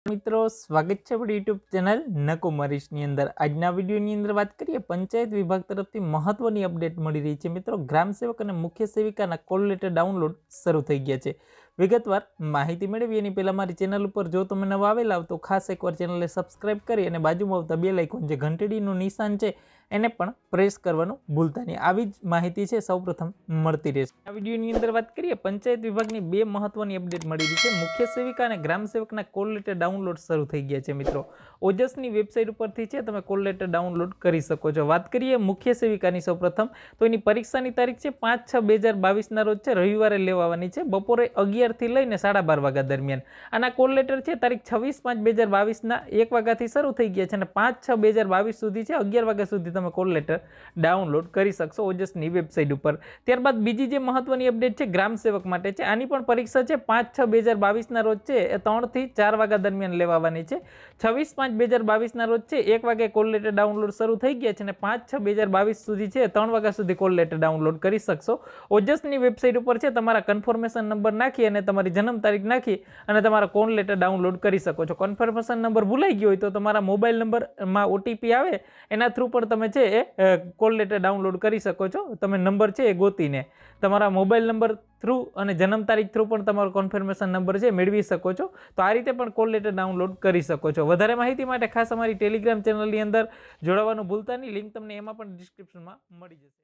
મિત્રો સ્વાગત છે આપણી યુટ્યુબ ચેનલ નકુમારીશની અંદર। આજના વિડીયોની અંદર વાત કરીએ પંચાયત વિભાગ તરફથી મહત્વની અપડેટ મળી રહી છે। મિત્રો ગ્રામ સેવક અને મુખ્ય સેવિકાના કોલ લેટર ડાઉનલોડ શરૂ થઈ ગયા છે। વિગતવાર માહિતી મેળવી એની પહેલાં મારી ચેનલ ઉપર જો તમે નવા આવેલા તો ખાસ એકવાર ચેનલને સબસ્ક્રાઇબ કરી અને બાજુમાં આવતા બેલ આઇકોન જે ઘંટડીનું નિશાન છે એને પણ પ્રેસ કરવાનું ભૂલતા નહીં। આવી જ માહિતી છે સૌપ્રથમ મળતી રહેશે। આ વિડીયોની અંદર વાત કરીએ પંચાયત વિભાગની બે મહત્વની અપડેટ મળી રહી છે। મુખ્ય સેવિકા અને ગ્રામ સેવકના કોલ લેટર ડાઉનલોડ શરૂ થઈ ગયા છે। મિત્રો ઓજસની વેબસાઇટ ઉપરથી છે તમે કોલ લેટર ડાઉનલોડ કરી શકો છો। વાત કરીએ મુખ્ય સેવિકાની સૌપ્રથમ તો એની પરીક્ષાની તારીખ છે 5/6/2022ના રોજ છે રવિવારે લેવાવાની છે બપોરે 11 થી લઈને 12:30 વાગ્યા દરમિયાન। આના કોલ લેટર છે તારીખ 26/5/2022ના 1 વાગ્યાથી શરૂ થઈ ગયા છે અને 5/6/2022 સુધી છે 11 વાગ્યા સુધી તમે કોલ લેટર ડાઉનલોડ કરી શકશો ઓજસની વેબસાઇટ ઉપર। ત્યારબાદ બીજી જે મહત્વની અપડેટ છે ગ્રામ સેવક માટે છે। આની પણ પરીક્ષા છે 5/6/2022ના રોજ છે 3 થી 4 વાગ્યા દરમિયાન લેવાવાની છે। 26/5/2022ના રોજ છે 1 વાગે કોલ લેટર ડાઉનલોડ શરૂ થઈ ગયા છે અને 5/6/2022 સુધી છે 3 વાગ્યા સુધી કોલ લેટર ડાઉનલોડ કરી શકશો। ઓજસની વેબસાઇટ ઉપર છે તમારા કન્ફર્મેશન નંબર નાખી અને તમારી જન્મ તારીખ નાખી અને તમારા કોલ લેટર ડાઉનલોડ કરી શકો છો। કન્ફર્મેશન નંબર ભૂલાઈ ગયો હોય તો તમારા મોબાઈલ નંબરમાં ઓટીપી આવે એના થ્રુ પણ તમે છે એ કોલ લેટર ડાઉનલોડ કરી શકો છો। તમે નંબર છે એ ગોતીને તમારા મોબાઈલ નંબર થ્રુ અને જન્મ તારીખ થ્રુ પણ તમારો કન્ફર્મેશન નંબર છે મેળવી શકો છો। તો આ રીતે પણ કોલ લેટર ડાઉનલોડ કરી શકો છો। વધારે માહિતી માટે ખાસ અમારી ટેલિગ્રામ ચેનલની અંદર જોડાવાનું ભૂલતા નહીં, લિંક તમને એમાં પણ ડિસ્ક્રિપ્શનમાં મળી જશે।